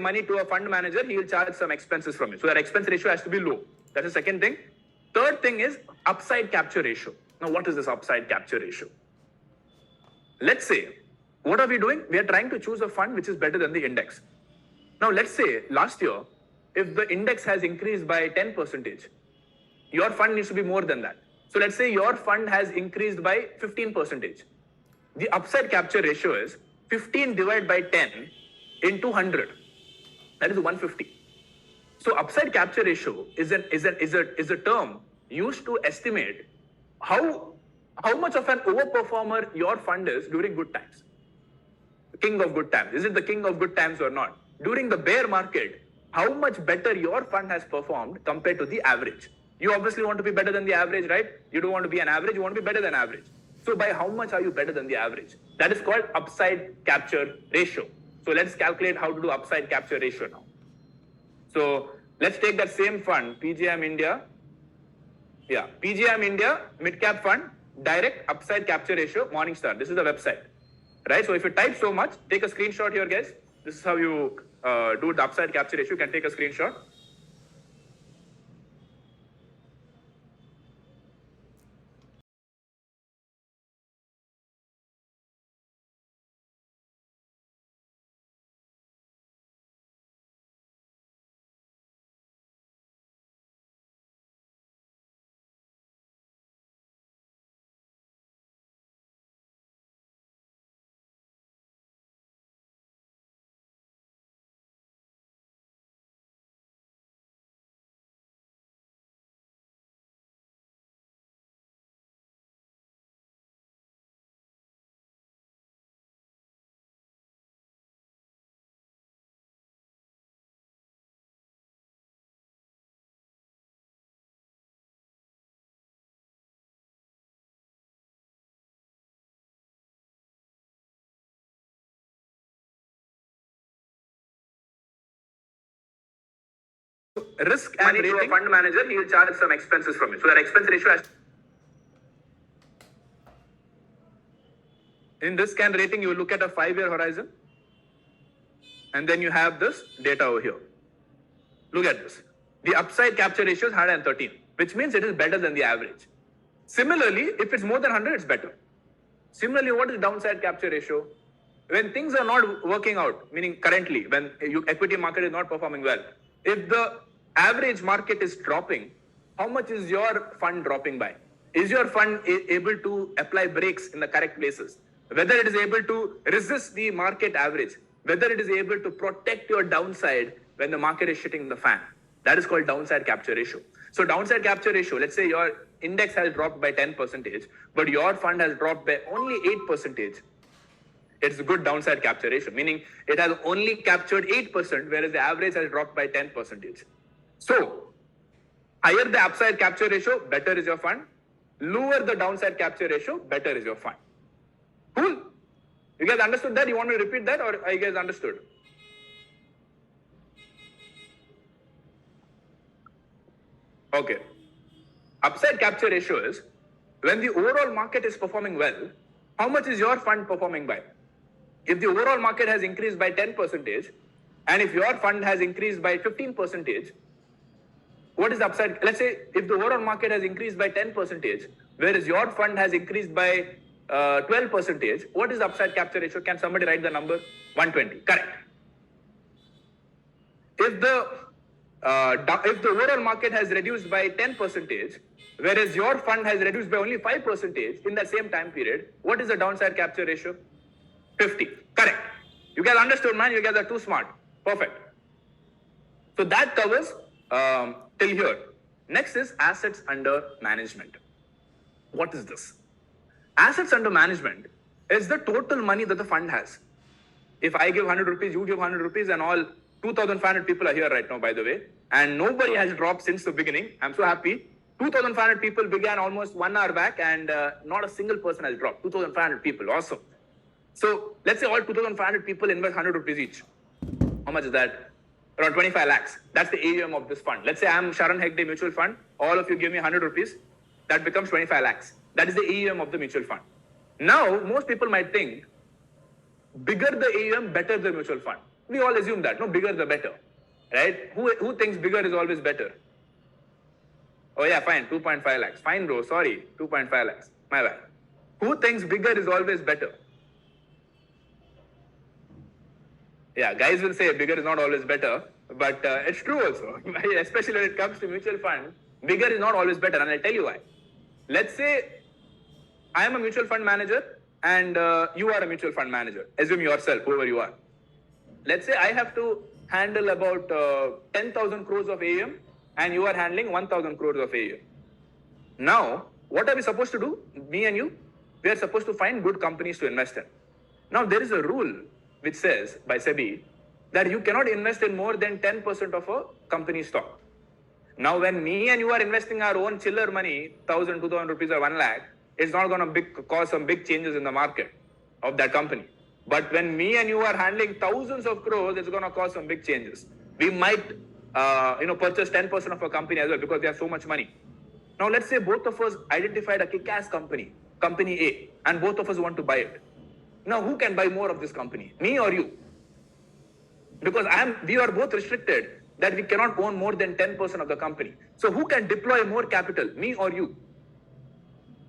money to a fund manager, he will charge some expenses from you. So that expense ratio has to be low. That's the second thing. Third thing is upside capture ratio. Now, what is this upside capture ratio? Let's say, what are we doing? We are trying to choose a fund which is better than the index. Now, let's say last year, if the index has increased by 10%, your fund needs to be more than that. So let's say your fund has increased by 15%. The upside capture ratio is 15 divided by 10 into 100. That is 150. So upside capture ratio is a term used to estimate how much of an overperformer your fund is during good times. King of good times. Is it the king of good times or not? During the bear market, how much better your fund has performed compared to the average. You obviously want to be better than the average, right? You don't want to be an average, you want to be better than average. So by how much are you better than the average? That is called upside capture ratio. So let's calculate how to do upside capture ratio now. So let's take that same fund, PGM India. Yeah, PGM India, mid-cap fund, direct upside capture ratio, Morningstar. This is the website, right? So if you type so much, take a screenshot here, guys. This is how you do the upside capture ratio. You can take a screenshot. Risk and rating. To a fund manager, he will charge some expenses from you. So that expense ratio has. In risk and rating, you look at a 5-year horizon. And then you have this data over here. Look at this. The upside capture ratio is 113, which means it is better than the average. Similarly, if it's more than 100, it's better. Similarly, what is downside capture ratio? When things are not working out, meaning currently, when equity market is not performing well, if the average market is dropping, how much is your fund dropping by? Is your fund able to apply brakes in the correct places? Whether it is able to resist the market average, whether it is able to protect your downside when the market is shitting the fan. That is called downside capture ratio. So downside capture ratio, let's say your index has dropped by 10%, but your fund has dropped by only 8%. It's a good downside capture ratio, meaning it has only captured 8%, whereas the average has dropped by 10%. So, higher the upside capture ratio, better is your fund. Lower the downside capture ratio, better is your fund. Cool? You guys understood that? You want me to repeat that, or are you guys understood? Okay. Upside capture ratio is when the overall market is performing well, how much is your fund performing by? If the overall market has increased by 10%, and if your fund has increased by 15%, what is the upside? Let's say if the overall market has increased by 10%, whereas your fund has increased by 12%, what is the upside capture ratio? Can somebody write the number? 120. Correct. If the overall market has reduced by 10%, whereas your fund has reduced by only 5% in that same time period, what is the downside capture ratio? 50. Correct. You guys understood, man. You guys are too smart. Perfect. So that covers till here. Next is assets under management. What is this? Assets under management is the total money that the fund has. If I give 100 rupees, you give 100 rupees, and all 2,500 people are here right now, by the way, and nobody has dropped since the beginning. I'm so happy. 2,500 people began almost 1 hour back, and not a single person has dropped. 2,500 people. Awesome. So let's say all 2,500 people invest 100 rupees each. How much is that? Around 25 lakhs. That's the AUM of this fund. Let's say I'm Sharan Hegade mutual fund. All of you give me 100 rupees. That becomes 25 lakhs. That is the AUM of the mutual fund. Now, most people might think, bigger the AUM, better the mutual fund. We all assume that, no, bigger the better, right? Who thinks bigger is always better? Oh yeah, fine, 2.5 lakhs. Fine bro, sorry, 2.5 lakhs. My bad. Who thinks bigger is always better? Yeah, guys will say bigger is not always better, but it's true also. Especially when it comes to mutual fund, bigger is not always better, and I'll tell you why. Let's say I am a mutual fund manager and you are a mutual fund manager. Assume yourself, whoever you are. Let's say I have to handle about 10,000 crores of AUM and you are handling 1,000 crores of AUM. Now, what are we supposed to do? Me and you, we are supposed to find good companies to invest in. Now, there is a rule which says by SEBI that you cannot invest in more than 10% of a company stock. Now, when me and you are investing our own chiller money, 1,000, 2,000 rupees or 1 lakh, it's not going to cause some big changes in the market of that company. But when me and you are handling thousands of crores, it's going to cause some big changes. We might, purchase 10% of a company as well because they have so much money. Now, let's say both of us identified a kick-ass company, company A, and both of us want to buy it. Now, who can buy more of this company, me or you? Because we are both restricted that we cannot own more than 10% of the company. So, who can deploy more capital, me or you?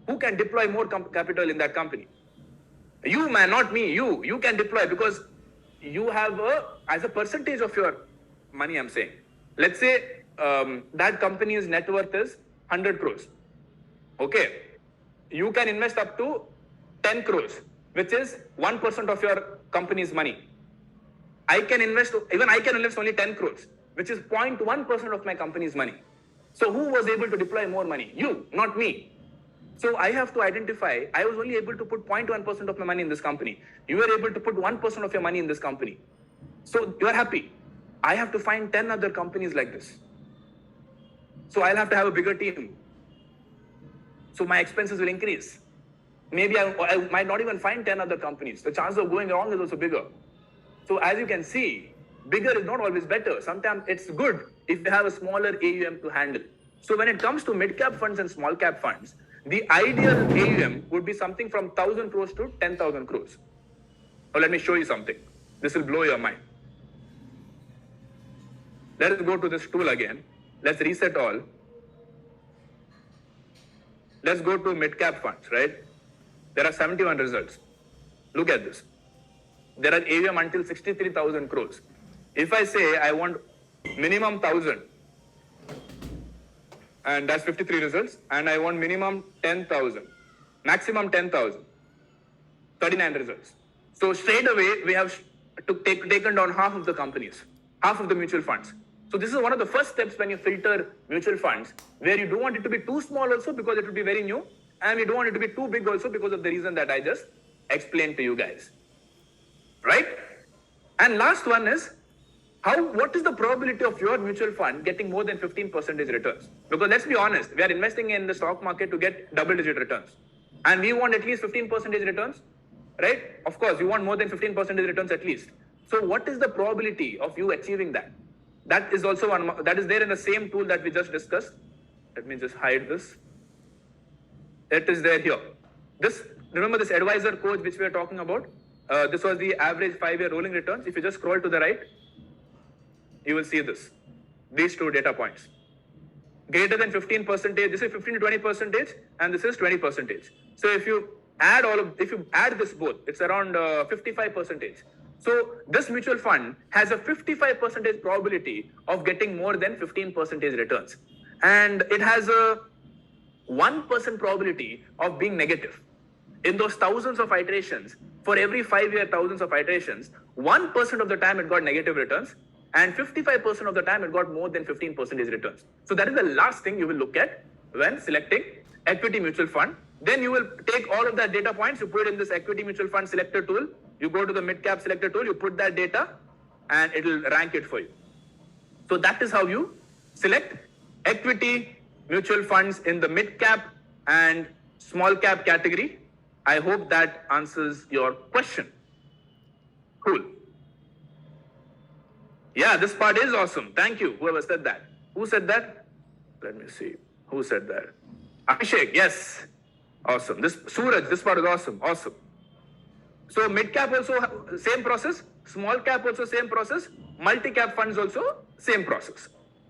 Who can deploy more capital in that company? You, man, not me. You can deploy because you have as a percentage of your money, I'm saying. Let's say that company's net worth is 100 crores. Okay. You can invest up to 10 crores, which is 1% of your company's money. I can invest only 10 crores, which is 0.1% of my company's money. So who was able to deploy more money? You, not me. So I have to identify, I was only able to put 0.1% of my money in this company. You were able to put 1% of your money in this company. So you are happy. I have to find 10 other companies like this. So I'll have to have a bigger team. So my expenses will increase. Maybe I might not even find 10 other companies. The chance of going wrong is also bigger. So as you can see, bigger is not always better. Sometimes it's good if you have a smaller AUM to handle. So when it comes to mid-cap funds and small-cap funds, the ideal AUM would be something from 1,000 crores to 10,000 crores. Now let me show you something. This will blow your mind. Let us go to this tool again. Let's reset all. Let's go to mid-cap funds, right? There are 71 results. Look at this. There are AUM until 63,000 crores. If I say I want minimum 1,000, and that's 53 results, and I want minimum 10,000, maximum 10,000, 39 results. So straight away, we have taken down half of the companies, half of the mutual funds. So this is one of the first steps when you filter mutual funds, where you don't want it to be too small also because it will be very new, and we don't want it to be too big also because of the reason that I just explained to you guys. Right? And last one is, what is the probability of your mutual fund getting more than 15% returns? Because let's be honest, we are investing in the stock market to get double-digit returns. And we want at least 15% returns, right? Of course, you want more than 15% returns at least. So what is the probability of you achieving that? That is also that is there in the same tool that we just discussed. Let me just hide this. It is there here. Remember this advisor coach which we are talking about? This was the average 5-year rolling returns. If you just scroll to the right, you will see these two data points. Greater than 15%, this is 15 to 20%, and this is 20%. So if you add this both, it's around 55%. So this mutual fund has a 55% probability of getting more than 15% returns. And it has a 1% probability of being negative. In those thousands of iterations, for every 5-year thousands of iterations, 1% of the time it got negative returns, and 55% of the time it got more than 15% returns. So that is the last thing you will look at when selecting equity mutual fund. Then you will take all of that data points, you put it in this equity mutual fund selector tool, you go to the mid-cap selector tool, you put that data, and it will rank it for you. So that is how you select equity mutual funds in the mid-cap and small-cap category. I hope that answers your question. Cool. Yeah, this part is awesome. Thank you, whoever said that. Who said that? Let me see. Who said that? Abhishek, yes. Awesome. Suraj, this part is awesome. Awesome. So mid cap also same process, small cap also same process, multi cap funds also same process.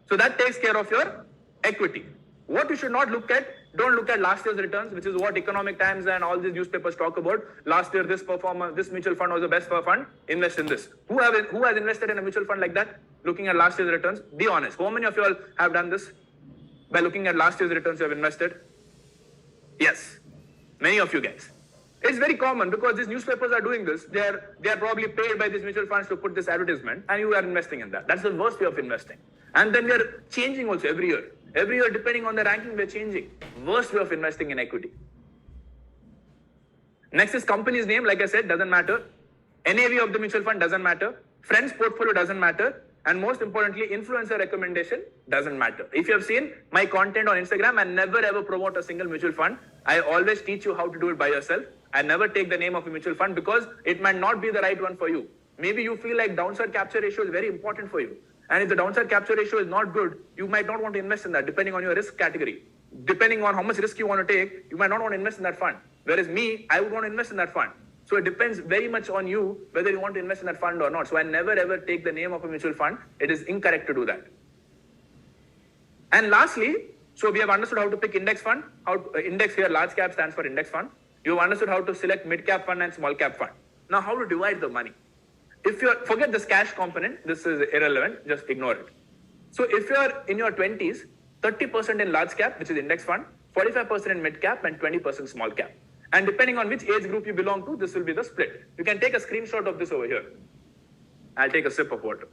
So that takes care of your equity. What you should not look at, don't look at last year's returns, which is what Economic Times and all these newspapers talk about. Last year, this mutual fund was the best fund. Invest in this. Who has invested in a mutual fund like that? Looking at last year's returns. Be honest. How many of you all have done this? By looking at last year's returns, you have invested? Yes, many of you guys. It's very common because these newspapers are doing this. They are probably paid by these mutual funds to put this advertisement, and you are investing in that. That's the worst way of investing. And then we are changing also every year. Every year, depending on the ranking, we're changing. Worst way of investing in equity. Next is company's name. Like I said, doesn't matter. NAV of the mutual fund doesn't matter. Friends portfolio doesn't matter. And most importantly, influencer recommendation doesn't matter. If you have seen my content on Instagram, I never ever promote a single mutual fund. I always teach you how to do it by yourself. I never take the name of a mutual fund because it might not be the right one for you. Maybe you feel like downside capture ratio is very important for you. And if the downside capture ratio is not good, you might not want to invest in that depending on your risk category. Depending on how much risk you want to take, you might not want to invest in that fund. Whereas me, I would want to invest in that fund. So it depends very much on you whether you want to invest in that fund or not. So I never ever take the name of a mutual fund. It is incorrect to do that. And lastly, so we have understood how to pick index fund. Index here, large cap stands for index fund. You have understood how to select mid cap fund and small cap fund. Now how to divide the money. If you forget this cash component, this is irrelevant, just ignore it. So if you are in your 20s, 30% in large cap, which is index fund, 45% in mid cap and 20% small cap. And depending on which age group you belong to, this will be the split. You can take a screenshot of this over here. I'll take a sip of water.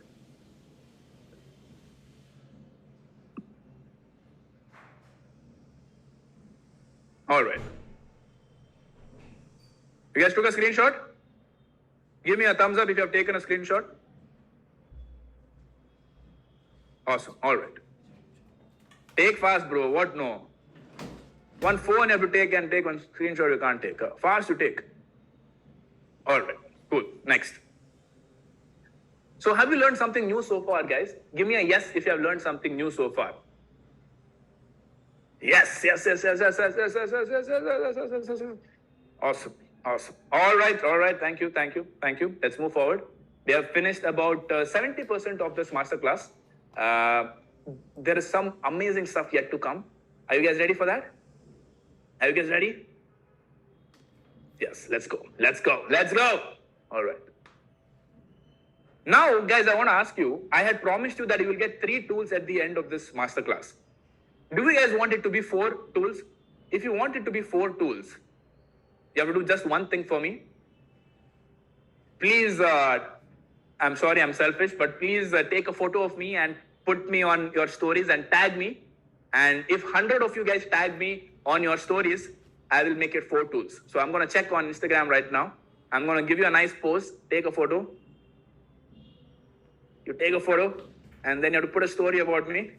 All right. You guys took a screenshot? Give me a thumbs up if you have taken a screenshot. Awesome. All right. Take fast, bro. What? No. One phone you have to take and take one screenshot you can't take. Fast to take. All right. Cool. Next. So have you learned something new so far, guys? Give me a yes if you have learned something new so far. Yes. Awesome. Awesome. All right. Thank you. Let's move forward. We have finished about 70% of this masterclass. There is some amazing stuff yet to come. Are you guys ready for that? Are you guys ready? Yes, let's go. All right. Now, guys, I want to ask you, I had promised you that you will get 3 tools at the end of this masterclass. Do you guys want it to be 4 tools? If you want it to be 4 tools, you have to do just one thing for me. Please, I'm sorry, I'm selfish, but please take a photo of me and put me on your stories and tag me. And if 100 of you guys tag me on your stories, I will make it 4 tools. So I'm going to check on Instagram right now. I'm going to give you a nice pose. Take a photo. You take a photo and then you have to put a story about me.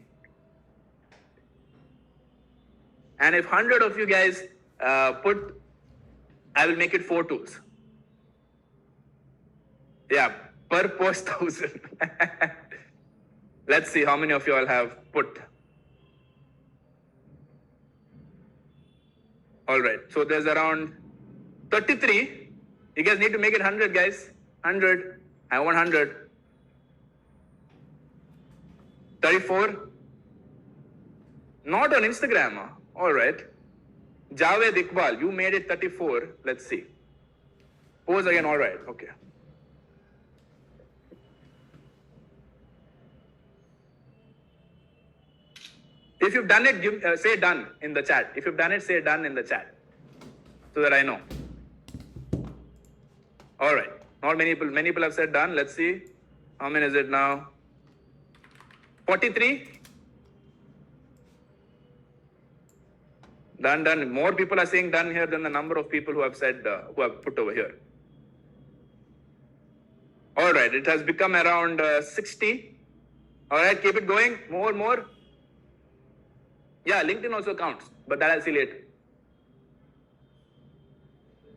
And if 100 of you guys put, I will make it 4 tools. Yeah, per post 1,000. Let's see how many of you all have put. All right, so there's around 33. You guys need to make it 100, guys. 100. I want 100. 34. Not on Instagram. All right. Javed Iqbal, you made it 34. Let's see. Pose again. All right. Okay. If you've done it, say done in the chat. If you've done it, say done in the chat, so that I know. All right. Not many people. Many people have said done. Let's see. How many is it now? 43. Done. More people are saying done here than the number of people who have said, who have put over here. All right. It has become around 60. All right. Keep it going. More. Yeah, LinkedIn also counts, but that I'll see later.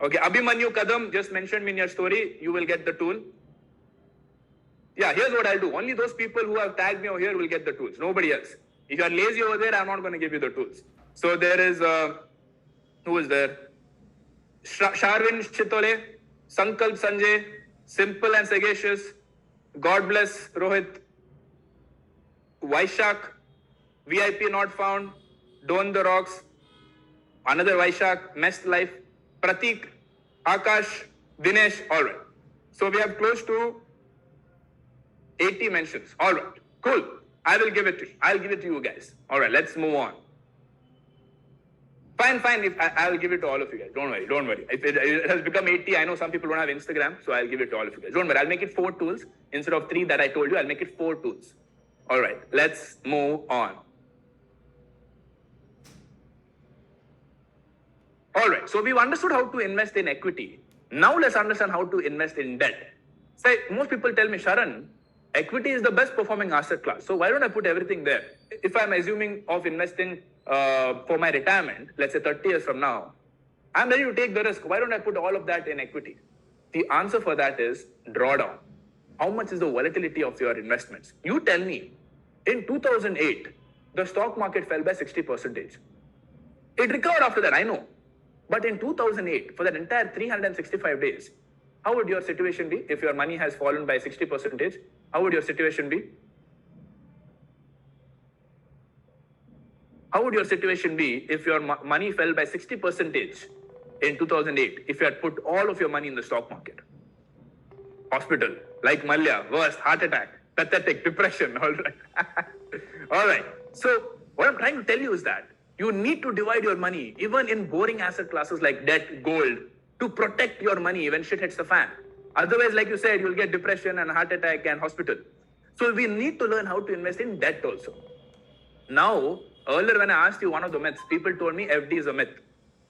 Okay, Abhimanyu Kadam just mentioned me in your story. You will get the tool. Yeah, here's what I'll do. Only those people who have tagged me over here will get the tools. Nobody else. If you are lazy over there, I'm not going to give you the tools. So there is, who is there? Sharan Chitole. Sankalp Sanjay, simple and sagacious. God bless Rohit. Vaishak, VIP not found. Don the Rocks, another Vaishak, Messed Life. Pratik, Akash, Dinesh, all right. So we have close to 80 mentions. All right, cool. I will give it to you. I'll give it to you guys. All right, let's move on. Fine. If I will give it to all of you guys. Don't worry. If it has become 80, I know some people don't have Instagram, so I'll give it to all of you guys. Don't worry. I'll make it 4 tools instead of 3 that I told you. I'll make it 4 tools. All right, let's move on. All right, so we've understood how to invest in equity. Now let's understand how to invest in debt. Say, most people tell me, Sharan, equity is the best performing asset class. So why don't I put everything there? If I'm assuming of investing for my retirement, let's say 30 years from now, I'm ready to take the risk. Why don't I put all of that in equity? The answer for that is drawdown. How much is the volatility of your investments? You tell me. In 2008, the stock market fell by 60%. It recovered after that, I know. But in 2008, for that entire 365 days, how would your situation be if your money has fallen by 60%? How would your situation be? How would your situation be if your money fell by 60% in 2008, if you had put all of your money in the stock market? Hospital, like Malya, worst, heart attack, pathetic, depression, all right. All right. So what I'm trying to tell you is that you need to divide your money, even in boring asset classes like debt, gold, to protect your money when shit hits the fan. Otherwise, like you said, you'll get depression and heart attack and hospital. So we need to learn how to invest in debt also. Now, earlier when I asked you one of the myths, people told me FD is a myth.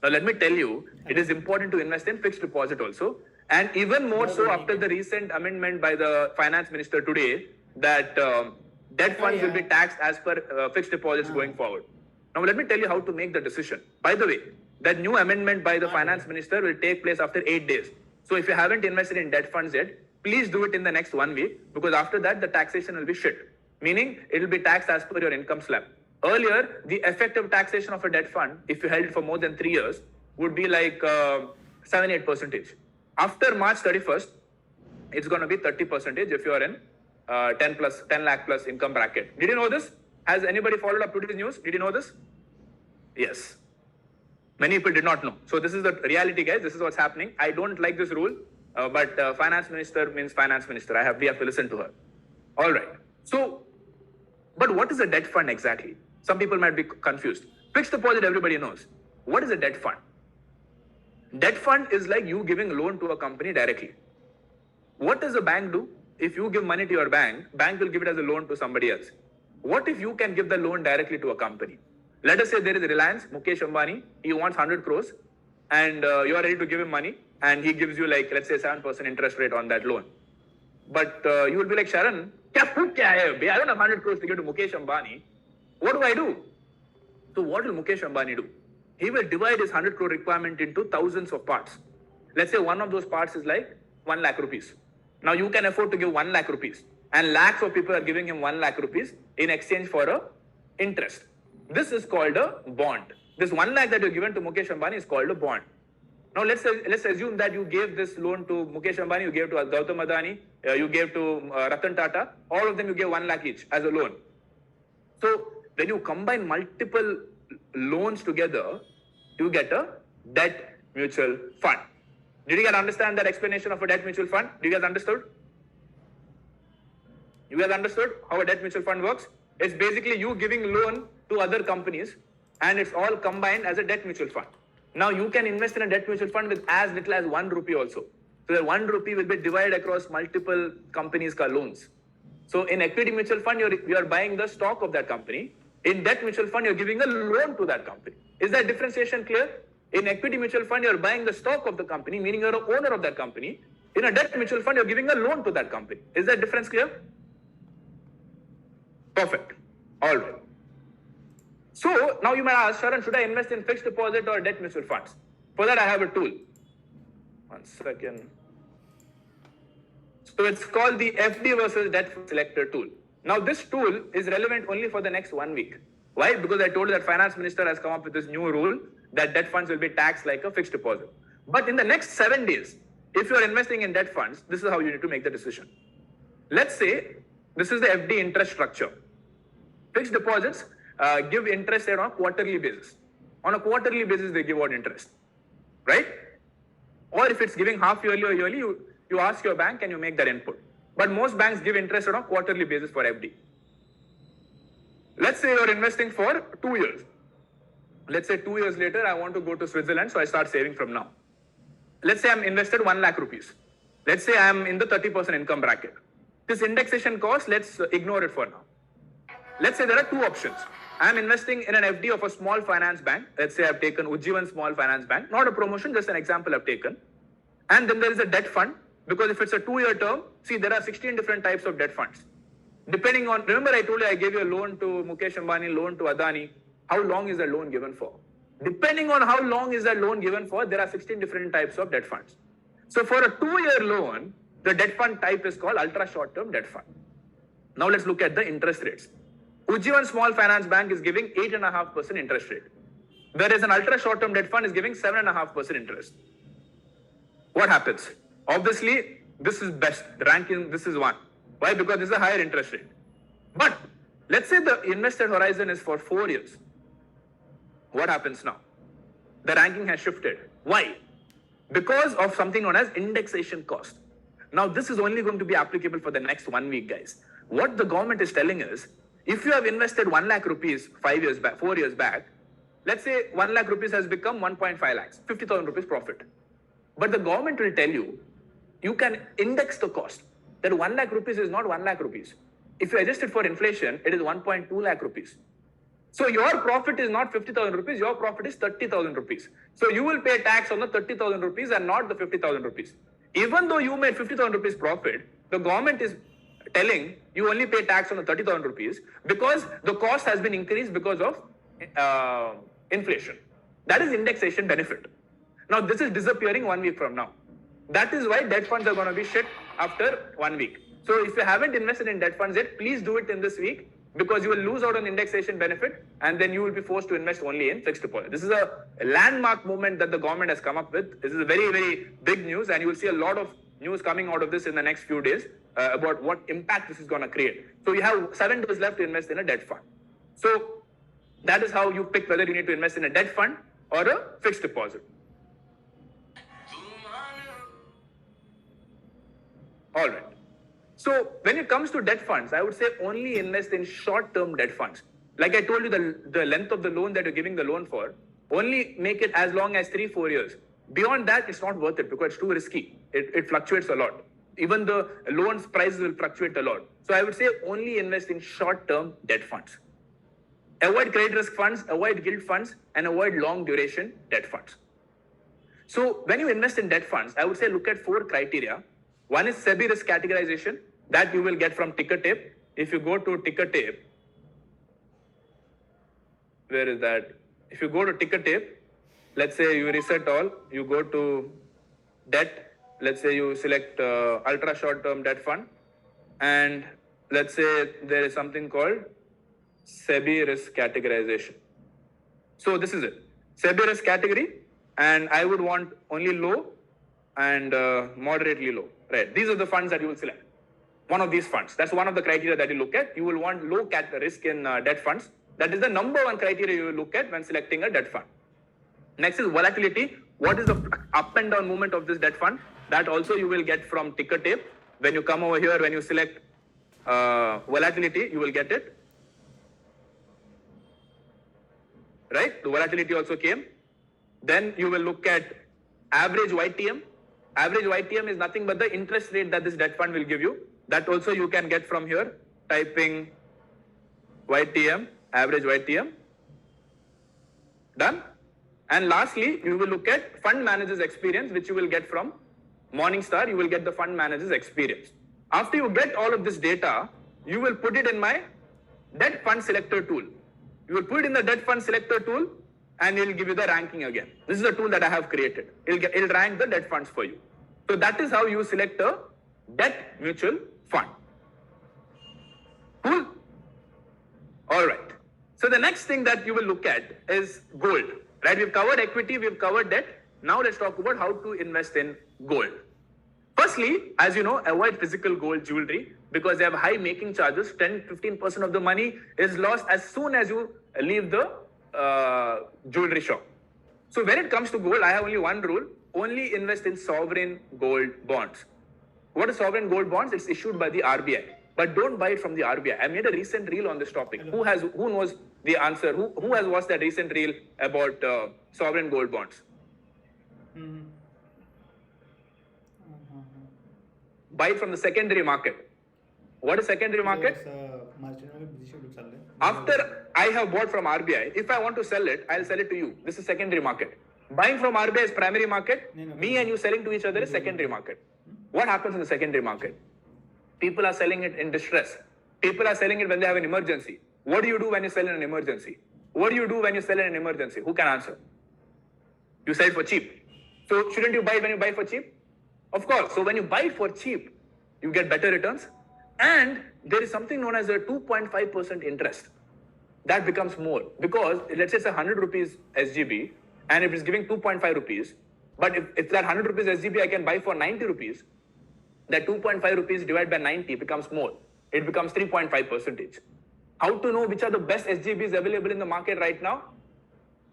Now let me tell you, it is important to invest in fixed deposit also. And even more so after the recent amendment by the finance minister today that debt funds will be taxed as per fixed deposits going forward. Now let me tell you how to make the decision. By the way, that new amendment by the finance minister will take place after 8 days. So if you haven't invested in debt funds yet, please do it in the next 1 week, because after that the taxation will be shit. Meaning it will be taxed as per your income slab. Earlier, the effective taxation of a debt fund, if you held it for more than 3 years, would be like 7-8%. After March 31st, it's going to be 30% if you are in 10 lakh plus income bracket. Did you know this? Has anybody followed up today's news? Did you know this? Yes. Many people did not know. So this is the reality, guys. This is what's happening. I don't like this rule, but finance minister means finance minister. We have to listen to her. All right. So, but what is a debt fund exactly? Some people might be confused. Fixed deposit, everybody knows. What is a debt fund? Debt fund is like you giving a loan to a company directly. What does a bank do? If you give money to your bank will give it as a loan to somebody else. What if you can give the loan directly to a company? Let us say there is Reliance, Mukesh Ambani, he wants 100 crores and you are ready to give him money and he gives you like, let's say 7% interest rate on that loan. But you will be like, Sharan, I don't have 100 crores to give to Mukesh Ambani. What do I do? So what will Mukesh Ambani do? He will divide his 100 crore requirement into thousands of parts. Let's say one of those parts is like 1 lakh rupees. Now you can afford to give 1 lakh rupees and lakhs of people are giving him 1 lakh rupees in exchange for a interest. This is called a bond. This 1 lakh that you're given to Mukesh Ambani is called a bond. Now let's assume that you gave this loan to Mukesh Ambani, you gave to Gautam Adani, you gave to Ratan Tata, all of them you gave 1 lakh each as a loan. So when you combine multiple loans together, you get a debt mutual fund. Did you guys understand that explanation of a debt mutual fund? Did you guys understood? You guys understood how a debt mutual fund works? It's basically you giving loan to other companies and it's all combined as a debt mutual fund. Now you can invest in a debt mutual fund with as little as 1 rupee also. So that 1 rupee will be divided across multiple companies' loans. So in equity mutual fund, you're buying the stock of that company. In debt mutual fund, you're giving a loan to that company. Is that differentiation clear? In equity mutual fund, you're buying the stock of the company, meaning you're an owner of that company. In a debt mutual fund, you're giving a loan to that company. Is that difference clear? Perfect. All right. So now you might ask, Sharan, should I invest in fixed deposit or debt mutual funds? For that, I have a tool. 1 second. So it's called the FD versus debt selector tool. Now this tool is relevant only for the next 1 week. Why? Because I told you that finance minister has come up with this new rule that debt funds will be taxed like a fixed deposit. But in the next 7 days, If you're investing in debt funds, this is how you need to make the decision. Let's say this is the FD interest structure. Fixed deposits give interest on a quarterly basis. On a quarterly basis, they give out interest, right? Or if it's giving half yearly or yearly, you ask your bank and you make that input. But most banks give interest on a quarterly basis for FD. Let's say you're investing for 2 years. Let's say 2 years later, I want to go to Switzerland, so I start saving from now. Let's say I'm invested 1 lakh rupees. Let's say I'm in the 30% income bracket. This indexation cost, let's ignore it for now. Let's say there are two options. I'm investing in an FD of a small finance bank. Let's say I've taken Ujjivan Small Finance Bank. Not a promotion, just an example I've taken. And then there is a debt fund, because if it's a 2-year term, see, there are 16 different types of debt funds. Depending on, remember I told you I gave you a loan to Mukesh Ambani, loan to Adani. How long is the loan given for? Depending on how long is that loan given for, there are 16 different types of debt funds. So for a 2-year loan, the debt fund type is called ultra short-term debt fund. Now let's look at the interest rates. Ujjivan Small Finance Bank is giving 8.5% interest rate. Whereas an ultra short-term debt fund is giving 7.5% interest. What happens? Obviously, this is best. The ranking, this is one. Why? Because this is a higher interest rate. But let's say the invested horizon is for 4 years. What happens now? The ranking has shifted. Why? Because of something known as indexation cost. Now, this is only going to be applicable for the next 1 week, guys. What the government is telling is, if you have invested 1 lakh rupees 4 years back, let's say 1 lakh rupees has become 1.5 lakhs, 50,000 rupees profit. But the government will tell you, you can index the cost. That 1 lakh rupees is not 1 lakh rupees. If you adjust it for inflation, it is 1.2 lakh rupees. So your profit is not 50,000 rupees, your profit is 30,000 rupees. So you will pay tax on the 30,000 rupees and not the 50,000 rupees. Even though you made 50,000 rupees profit, the government is telling you only pay tax on the 30,000 rupees because the cost has been increased because of inflation. That is indexation benefit. Now this is disappearing 1 week from now. That is why debt funds are going to be shit after 1 week. So if you haven't invested in debt funds yet, please do it in this week, because you will lose out on indexation benefit and then you will be forced to invest only in fixed deposit. This is a landmark movement that the government has come up with. This is a very, very big news, and you will see a lot of news coming out of this in the next few days about what impact this is going to create. So you have 7 days left to invest in a debt fund. So that is how you pick whether you need to invest in a debt fund or a fixed deposit. All right. So when it comes to debt funds, I would say only invest in short-term debt funds. Like I told you, the length of the loan that you're giving the loan for, only make it as long as 3-4 years. Beyond that, it's not worth it because it's too risky. It fluctuates a lot. Even the loans prices will fluctuate a lot. So I would say only invest in short-term debt funds. Avoid credit risk funds, avoid gilt funds, and avoid long duration debt funds. So when you invest in debt funds, I would say look at 4 criteria. One is SEBI risk categorization that you will get from ticker tape. If you go to ticker tape, where is that? If you go to ticker tape, let's say you reset all, you go to debt, let's say you select ultra short term debt fund, and let's say there is something called SEBI risk categorization. So this is it, SEBI risk category, and I would want only low and moderately low, right? These are the funds that you will select. One of these funds, that's one of the criteria that you look at. You will want low risk in debt funds. That is the number 1 criteria you will look at when selecting a debt fund. Next is volatility. What is the up and down movement of this debt fund? That also you will get from ticker tape. When you come over here, when you select volatility, you will get it. Right? The volatility also came. Then you will look at average YTM. Average YTM is nothing but the interest rate that this debt fund will give you. That also you can get from here, typing YTM, average YTM. Done. And lastly, you will look at fund manager's experience, which you will get from Morningstar. You will get the fund manager's experience. After you get all of this data, you will put it in my debt fund selector tool. You will put it in the debt fund selector tool and it will give you the ranking again. This is a tool that I have created. It'll rank the debt funds for you. So that is how you select a debt mutual fund. Cool? All right. So the next thing that you will look at is gold. Right? We've covered equity, we've covered debt. Now let's talk about how to invest in gold. Firstly, as you know, avoid physical gold jewelry because they have high making charges. 10-15% of the money is lost as soon as you leave the jewelry shop. So when it comes to gold, I have only one rule: only invest in sovereign gold bonds. What is sovereign gold bonds? It's issued by the RBI, but don't buy it from the RBI. I made a recent reel on this topic. Who knows the answer? Who has watched that recent reel about sovereign gold bonds? Buy it from the secondary market. What is secondary market? After I have bought from RBI, if I want to sell it, I'll sell it to you. This is secondary market. Buying from RBI is primary market. Me and you selling to each other is secondary market. What happens in the secondary market? People are selling it in distress. People are selling it when they have an emergency. What do you do when you sell in an emergency? What do you do when you sell in an emergency? Who can answer? You sell it for cheap. So shouldn't you buy it when you buy it for cheap? Of course. So when you buy it for cheap, you get better returns. And there is something known as a 2.5% interest. That becomes more because let's say it's 100 rupees SGB and if it's giving 2.5 rupees, but if that 100 rupees SGB I can buy for 90 rupees, that 2.5 rupees divided by 90 becomes more. It becomes 3.5%. How to know which are the best SGBs available in the market right now?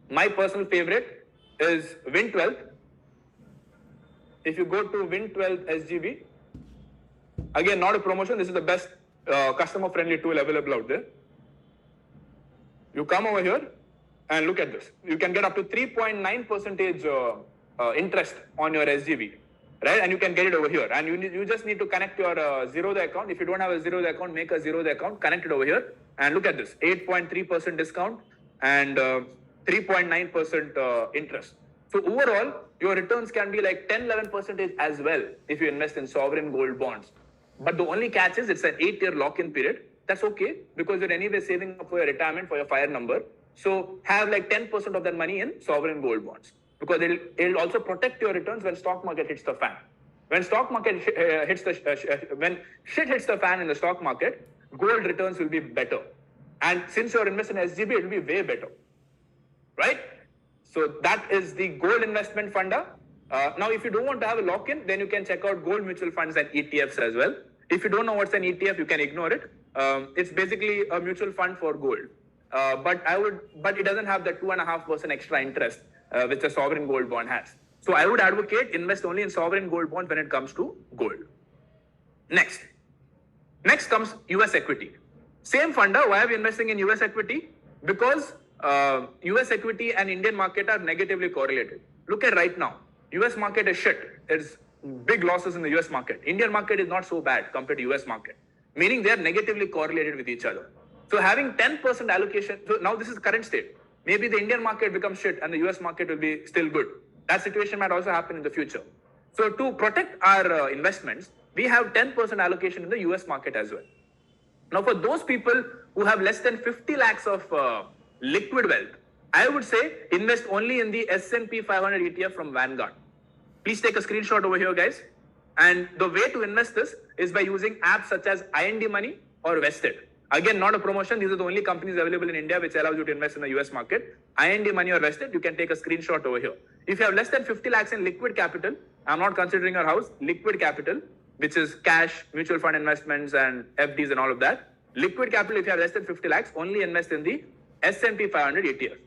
My personal favorite is Win12. If you go to Win12 SGB, again, not a promotion, this is the best customer-friendly tool available out there. You come over here and look at this. You can get up to 3.9% interest on your SGB, right? And you can get it over here. And you just need to connect your Zerodha account. If you don't have a Zerodha account, make a Zerodha account, connect it over here. And look at this, 8.3% discount and 3.9% interest. So overall, your returns can be like 10-11% as well if you invest in sovereign gold bonds. But the only catch is it's an 8-year lock-in period. That's okay because you're anyway saving up for your retirement for your fire number. So have like 10% of that money in sovereign gold bonds because it'll also protect your returns when stock market hits the fan. When stock market when shit hits the fan in the stock market, gold returns will be better. And since you're investing in SGB, it will be way better, right? So that is the gold investment funda. Now, if you don't want to have a lock-in, then you can check out gold mutual funds and ETFs as well. If you don't know what's an ETF, you can ignore it. It's basically a mutual fund for gold. But it doesn't have the 2.5% extra interest which a sovereign gold bond has. So I would advocate invest only in sovereign gold bonds when it comes to gold. Next comes US equity. Same funda. Why are we investing in US equity? Because US equity and Indian market are negatively correlated. Look at right now. US market is shit. There's big losses in the US market. Indian market is not so bad compared to US market, meaning they are negatively correlated with each other. So having 10% allocation, so now this is current state. Maybe the Indian market becomes shit and the US market will be still good. That situation might also happen in the future. So to protect our investments, we have 10% allocation in the US market as well. Now for those people who have less than 50 lakhs of liquid wealth, I would say invest only in the S&P 500 ETF from Vanguard. Please take a screenshot over here, guys. And the way to invest this is by using apps such as IND Money or Vested. Again, not a promotion. These are the only companies available in India which allows you to invest in the US market. IND Money or Vested, you can take a screenshot over here. If you have less than 50 lakhs in liquid capital, I'm not considering your house, liquid capital, which is cash, mutual fund investments and FDs and all of that. Liquid capital, if you have less than 50 lakhs, only invest in the S&P 500 ETF.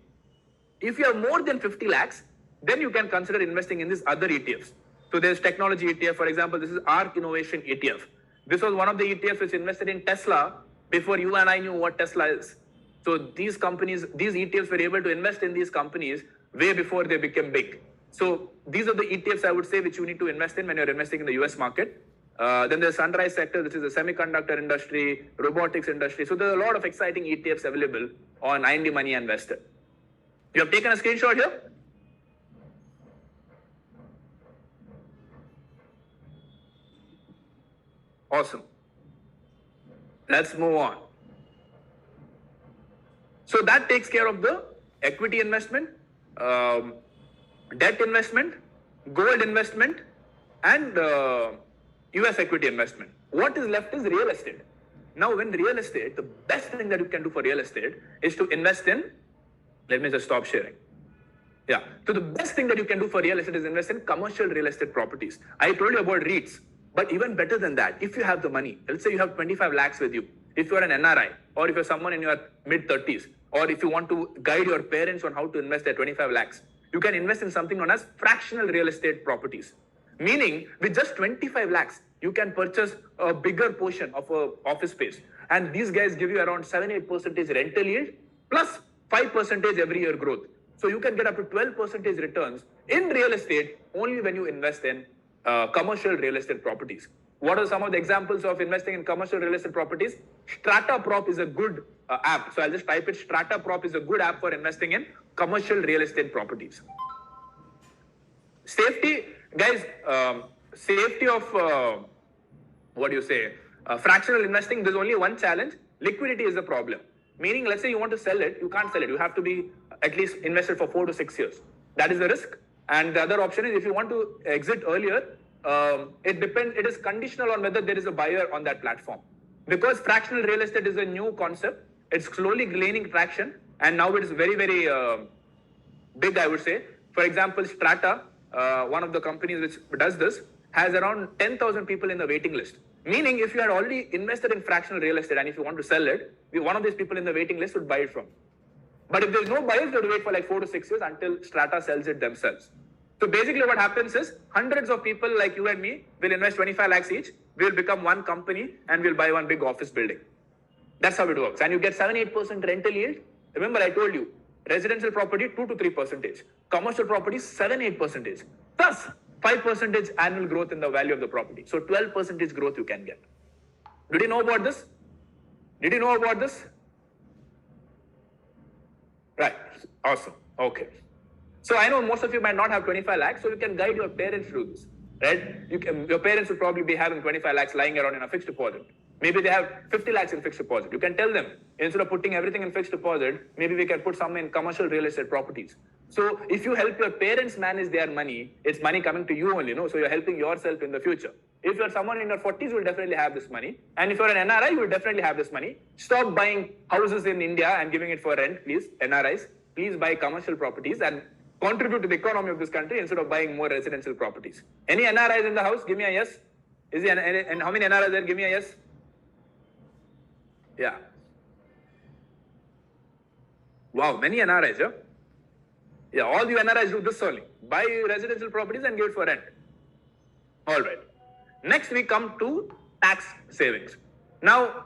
If you have more than 50 lakhs, then you can consider investing in these other ETFs. So there's technology ETF, for example, this is ARK Innovation ETF. This was one of the ETFs which invested in Tesla before you and I knew what Tesla is. So these ETFs were able to invest in these companies way before they became big. So these are the ETFs I would say which you need to invest in when you're investing in the US market. Then there's Sunrise sector, which is the semiconductor industry, robotics industry. So there's a lot of exciting ETFs available on IND Money and Vested. You have taken a screenshot here? Awesome. Let's move on. So that takes care of the equity investment, debt investment, gold investment, and US equity investment. What is left is real estate. Now, when real estate, the best thing that you can do for real estate is to invest in, let me just stop sharing. Yeah. So the best thing that you can do for real estate is invest in commercial real estate properties. I told you about REITs, but even better than that, if you have the money, let's say you have 25 lakhs with you, if you're an NRI, or if you're someone in your mid 30s, or if you want to guide your parents on how to invest their 25 lakhs, you can invest in something known as fractional real estate properties. Meaning, with just 25 lakhs, you can purchase a bigger portion of a office space. And these guys give you around 7-8% rental yield plus 5% every year growth. So you can get up to 12% returns in real estate only when you invest in commercial real estate properties. What are some of the examples of investing in commercial real estate properties? Strata Prop is a good app. So I'll just type it. Strata Prop is a good app for investing in commercial real estate properties. Safety, guys, safety of, fractional investing, there's only one challenge. Liquidity is the problem. Meaning, let's say you want to sell it, you can't sell it. You have to be at least invested for 4 to 6 years. That is the risk. And the other option is if you want to exit earlier, it is conditional on whether there is a buyer on that platform. Because fractional real estate is a new concept, it's slowly gaining traction, and now it is very, very big, I would say. For example, Strata, one of the companies which does this, has around 10,000 people in the waiting list. Meaning, if you had already invested in fractional real estate and if you want to sell it, one of these people in the waiting list would buy it from. But if there's no buyers, they would wait for like 4 to 6 years until Strata sells it themselves. So basically what happens is hundreds of people like you and me will invest 25 lakhs each, we'll become one company and we'll buy one big office building. That's how it works. And you get 7-8% rental yield. Remember I told you, residential property 2 to 3%, commercial property 7-8%, plus 5% annual growth in the value of the property. So 12% growth you can get. Did you know about this? Did you know about this? Right. Awesome. Okay. So I know most of you might not have 25 lakhs, so you can guide your parents through this, right? Your parents would probably be having 25 lakhs lying around in a fixed deposit. Maybe they have 50 lakhs in fixed deposit. You can tell them, instead of putting everything in fixed deposit, maybe we can put some in commercial real estate properties. So if you help your parents manage their money, it's money coming to you only, no? So you're helping yourself in the future. If you're someone in your 40s, you will definitely have this money. And if you're an NRI, you will definitely have this money. Stop buying houses in India and giving it for rent, please, NRIs. Please buy commercial properties and contribute to the economy of this country instead of buying more residential properties. Any NRIs in the house? Give me a yes. And how many NRIs there? Give me a yes. Yeah. Wow, many NRIs, yeah? Yeah, all you NRIs do this only. Buy residential properties and give it for rent. All right. Next, we come to tax savings. Now,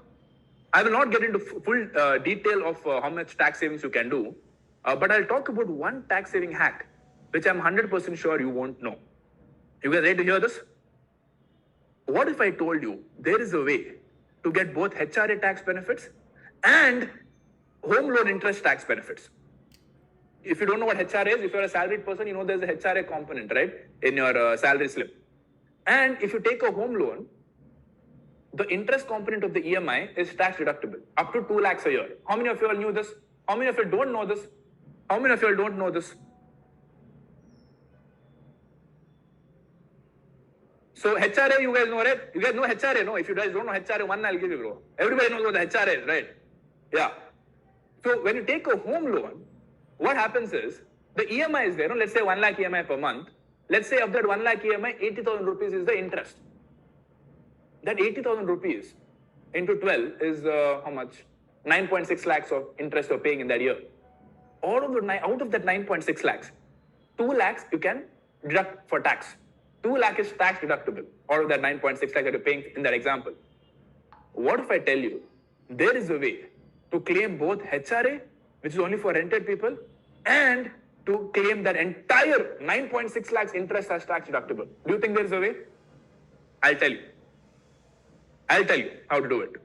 I will not get into full detail of how much tax savings you can do, but I'll talk about one tax saving hack, which I'm 100% sure you won't know. You guys ready to hear this? What if I told you there is a way to get both HRA tax benefits and home loan interest tax benefits? If you don't know what HRA is, if you're a salaried person, you know there's a HRA component, right, in your salary slip. And if you take a home loan, the interest component of the EMI is tax deductible, up to 2 lakhs a year. How many of you all knew this? How many of you don't know this? How many of you all don't know this? So HRA, you guys know, right? You guys know HRA, no? If you guys don't know HRA, one I'll give you, bro. Everybody knows what the HRA is, right? Yeah. So when you take a home loan, what happens is, the EMI is there, no? Let's say 1 lakh EMI per month. Let's say of that 1 lakh EMI, 80,000 rupees is the interest. That 80,000 rupees into 12 is how much? 9.6 lakhs of interest you're paying in that year. Out of that 9.6 lakhs, 2 lakhs you can deduct for tax. 2 lakh is tax deductible out of that 9.6 lakh that you're paying in that example. What if I tell you there is a way to claim both HRA, which is only for rented people, and to claim that entire 9.6 lakhs interest as tax deductible? Do you think there is a way? I'll tell you. I'll tell you how to do it.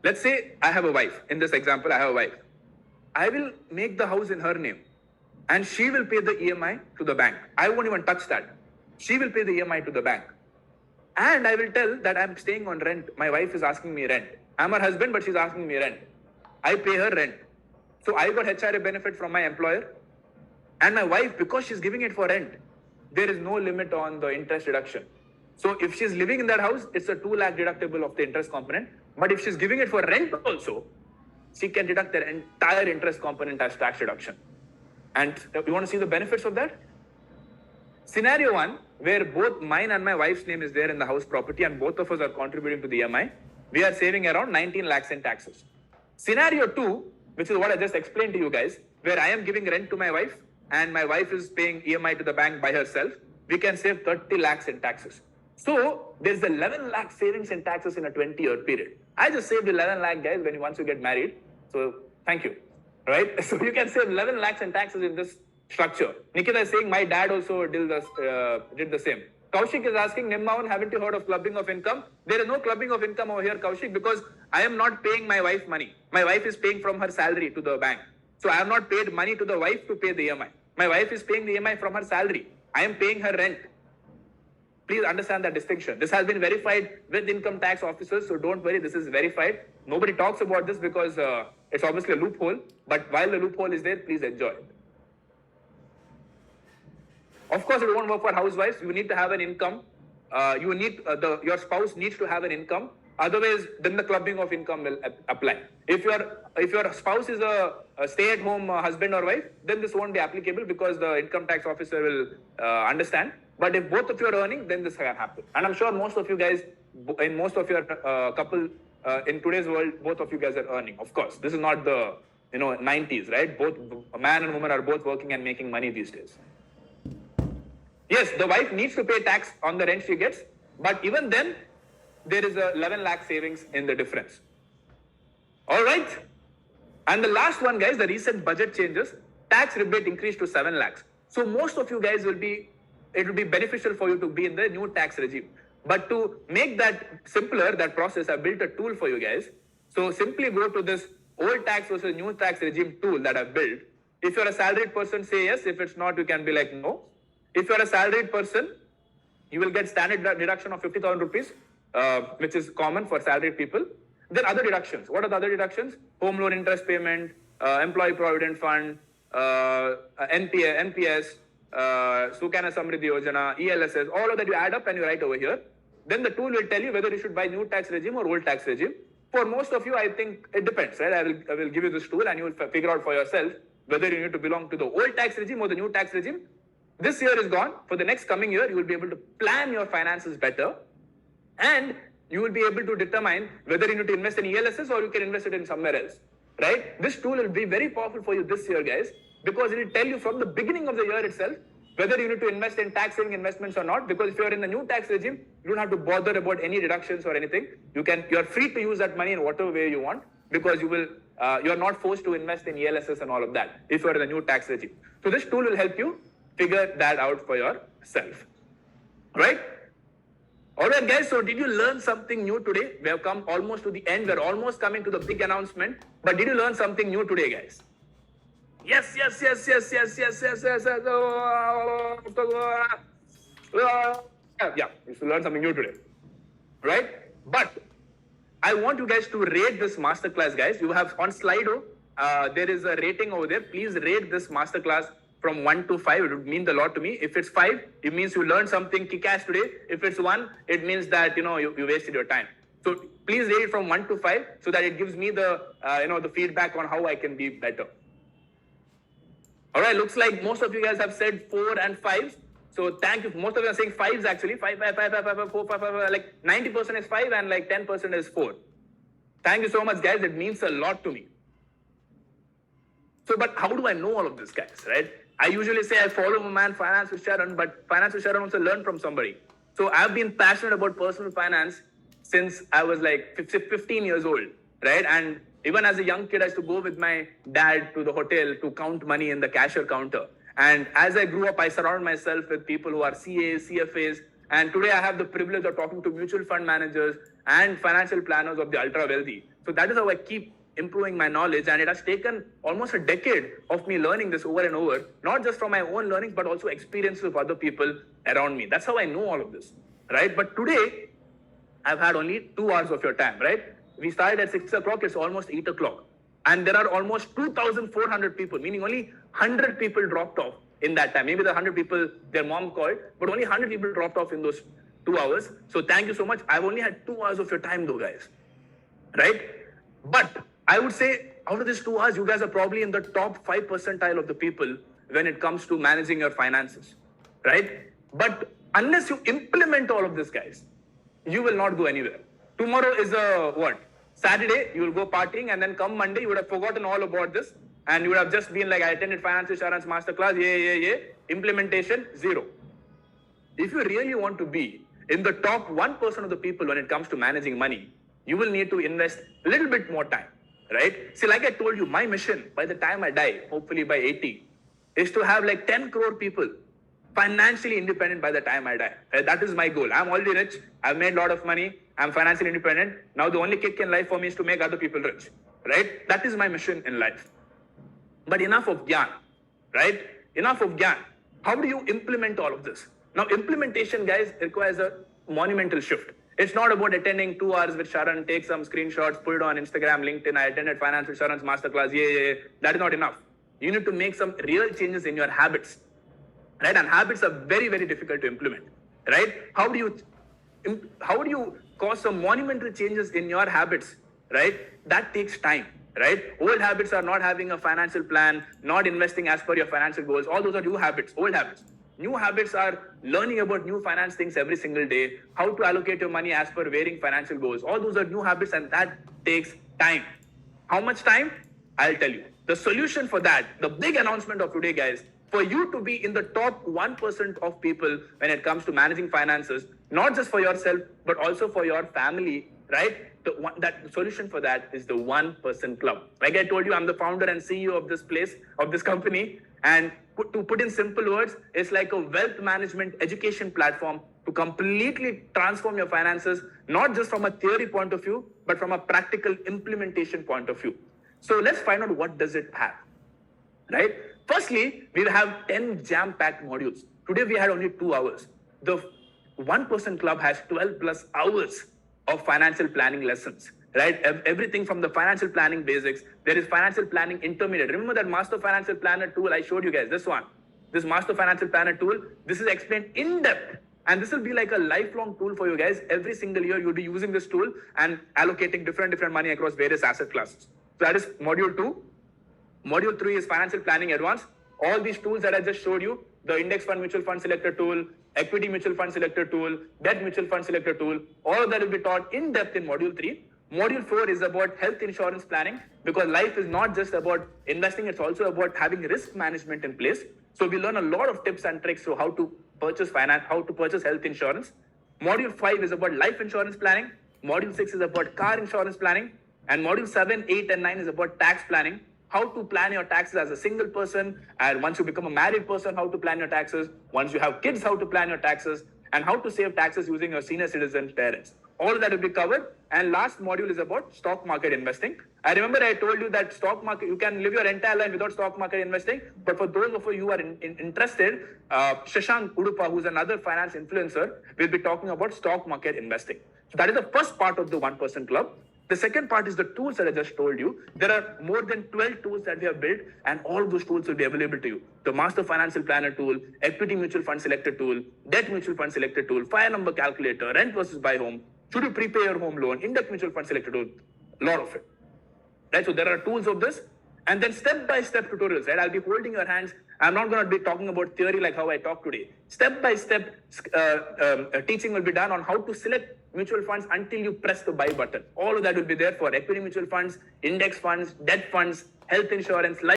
Let's say I have a wife. In this example, I have a wife. I will make the house in her name and she will pay the EMI to the bank. I won't even touch that. She will pay the EMI to the bank. And I will tell that I'm staying on rent. My wife is asking me rent. I'm her husband, but she's asking me rent. I pay her rent. So I got HRA benefit from my employer. And my wife, because she's giving it for rent, there is no limit on the interest deduction. So if she's living in that house, it's a 2 lakh deductible of the interest component. But if she's giving it for rent also, she can deduct their entire interest component as tax deduction. And you want to see the benefits of that? Scenario 1, where both mine and my wife's name is there in the house property and both of us are contributing to the EMI, we are saving around 19 lakhs in taxes. Scenario 2, which is what I just explained to you guys, where I am giving rent to my wife and my wife is paying EMI to the bank by herself, we can save 30 lakhs in taxes. So there's 11 lakh savings in taxes in a 20-year period. I just saved 11 lakh, guys, once you get married. So thank you, right? So you can save 11 lakhs in taxes in this structure. Nikita is saying my dad also did the same. Kaushik is asking, Nimmavan, haven't you heard of clubbing of income? There is no clubbing of income over here, Kaushik, because I am not paying my wife money. My wife is paying from her salary to the bank. So I have not paid money to the wife to pay the EMI. My wife is paying the EMI from her salary. I am paying her rent. Please understand that distinction. This has been verified with income tax officers, so don't worry, this is verified. Nobody talks about this because it's obviously a loophole, but while the loophole is there, please enjoy it. Of course, it won't work for housewives. You need to have an income. Your spouse needs to have an income. Otherwise, then the clubbing of income will apply. If your spouse is a stay-at-home husband or wife, then this won't be applicable because the income tax officer will understand. But if both of you are earning, then this can happen. And I'm sure most of you guys, in most of your couple, in today's world, both of you guys are earning. Of course, this is not the 90s, right? Both a man and woman are both working and making money these days. Yes, the wife needs to pay tax on the rent she gets, but even then, there is a 11 lakh savings in the difference. All right. And the last one, guys, the recent budget changes, tax rebate increased to 7 lakhs. So most of you guys it will be beneficial for you to be in the new tax regime. But to make that simpler, that process, I built a tool for you guys. So simply go to this old tax versus new tax regime tool that I've built. If you're a salaried person, say yes. If it's not, you can be like no. If you're a salaried person, you will get standard deduction of 50,000 rupees, which is common for salaried people. Then other deductions. What are the other deductions? Home loan interest payment, employee provident fund, NPS, Sukanya Samriddhi Yojana, ELSS, all of that you add up and you write over here. Then the tool will tell you whether you should buy new tax regime or old tax regime. For most of you, I think it depends, right? I will give you this tool and you will figure out for yourself whether you need to belong to the old tax regime or the new tax regime. This year is gone. For the next coming year, you will be able to plan your finances better and you will be able to determine whether you need to invest in ELSS or you can invest it in somewhere else, right? This tool will be very powerful for you this year, guys, because it will tell you from the beginning of the year itself whether you need to invest in tax-saving investments or not. Because if you are in the new tax regime, you don't have to bother about any deductions or anything. You are free to use that money in whatever way you want because you are not forced to invest in ELSS and all of that if you are in the new tax regime. So this tool will help you figure that out for yourself, right? All right, guys, so did you learn something new today? We have come almost to the end. We're almost coming to the big announcement. But did you learn something new today, guys? Yes. Yeah, you should learn something new today, right? But I want you guys to rate this masterclass, guys. You have on Slido, there is a rating over there. Please rate this masterclass from 1 to 5. It would mean a lot to me. If it's 5, it means you learned something kick-ass today. If it's 1, it means that you wasted your time. So please rate it from 1 to 5 so that it gives me the the feedback on how I can be better. All right, looks like most of you guys have said 4 and 5. So thank you. Most of you are saying 5s actually. 5, 4, 5. Like 90% is 5 and like 10% is 4. Thank you so much, guys. It means a lot to me. So, but how do I know all of this, guys, right? I usually say I follow my man Finance with Sharan, but Finance with Sharan also learned from somebody. So I've been passionate about personal finance since I was like 15 years old, right? And even as a young kid, I used to go with my dad to the hotel to count money in the cashier counter. And as I grew up, I surrounded myself with people who are CAs, CFAs. And today I have the privilege of talking to mutual fund managers and financial planners of the ultra wealthy. So that is how I keep improving my knowledge, and it has taken almost a decade of me learning this over and over, not just from my own learnings, but also experiences of other people around me. That's how I know all of this, right? But today, I've had only 2 hours of your time, right? We started at 6 o'clock, it's almost 8 o'clock. And there are almost 2,400 people, meaning only 100 people dropped off in that time. Maybe the 100 people, their mom called, but only 100 people dropped off in those 2 hours. So thank you so much. I've only had 2 hours of your time though, guys, right? But I would say Out of these 2 hours, you guys are probably in the top 5 percentile of the people when it comes to managing your finances, right? But unless you implement all of this, guys, you will not go anywhere. Tomorrow is a what? Saturday, you will go partying, and then come Monday, you would have forgotten all about this, and you would have just been like, I attended Financial Sharan's masterclass, yeah. Implementation, zero. If you really want to be in the top 1% of the people when it comes to managing money, you will need to invest a little bit more time, right? See, like I told you, my mission by the time I die, hopefully by 80, is to have like 10 crore people financially independent by the time I die. That is my goal. I'm already rich. I've made a lot of money. I'm financially independent. Now the only kick in life for me is to make other people rich, right? That is my mission in life. But enough of gyan, right? Enough of gyan. How do you implement all of this? Now, implementation, guys, requires a monumental shift. It's not about attending 2 hours with Sharan, take some screenshots, put it on Instagram, LinkedIn. I attended Financial Sharan's masterclass. Yeah. That is not enough. You need to make some real changes in your habits, right? And habits are very, very difficult to implement, right? How do you cause some monumental changes in your habits, right? That takes time, right? Old habits are not having a financial plan, not investing as per your financial goals. All those are new habits, old habits. New habits are learning about new finance things every single day, how to allocate your money as per varying financial goals. All those are new habits, and that takes time. How much time? I'll tell you. The solution for that, the big announcement of today, guys, for you to be in the top 1% of people when it comes to managing finances, not just for yourself, but also for your family, right? The solution for that is the 1% club. Like I told you, I'm the founder and CEO of this place, of this company. And to put in simple words, it's like a wealth management education platform to completely transform your finances, not just from a theory point of view, but from a practical implementation point of view. So let's find out what does it have, right? Firstly, we have 10 jam-packed modules. Today, we had only 2 hours. The 1% club has 12 plus hours of financial planning lessons, right? Everything from the financial planning basics. There is financial planning intermediate. Remember that master financial planner tool I showed you guys, this one, this master financial planner tool, this is explained in depth. And this will be like a lifelong tool for you guys. Every single year, you'll be using this tool and allocating different money across various asset classes. So that is module 2. Module 3 is financial planning advanced. All these tools that I just showed you, the index fund mutual fund selector tool, equity mutual fund selector tool, debt mutual fund selector tool, all of that will be taught in depth in module 3. Module 4 is about health insurance planning, because life is not just about investing, it's also about having risk management in place. So we learn a lot of tips and tricks to how to purchase finance, how to purchase health insurance. Module 5 is about life insurance planning. Module 6 is about car insurance planning. And module 7, 8, and 9 is about tax planning. How to plan your taxes as a single person, and once you become a married person, how to plan your taxes, once you have kids, how to plan your taxes, and how to save taxes using your senior citizen parents. All of that will be covered. And last module is about stock market investing. I remember I told you that stock market, you can live your entire life without stock market investing. But for those of you who are interested, Sharan Udupa, who's another finance influencer, will be talking about stock market investing. So that is the first part of the 1% club. The second part is the tools that I just told you. There are more than 12 tools that we have built, and all those tools will be available to you. The Master Financial Planner tool, Equity Mutual Fund Selector tool, Debt Mutual Fund Selector tool, Fire Number Calculator, Rent versus Buy Home, should you prepay your home loan, Index Mutual Fund Selector tool, a lot of it. Right? So there are tools of this, and then step-by-step tutorials, right? I'll be holding your hands. I'm not going to be talking about theory like how I talk today. Step-by-step teaching will be done on how to select mutual funds until you press the buy button. All of that will be there for equity mutual funds, index funds, debt funds, health insurance, life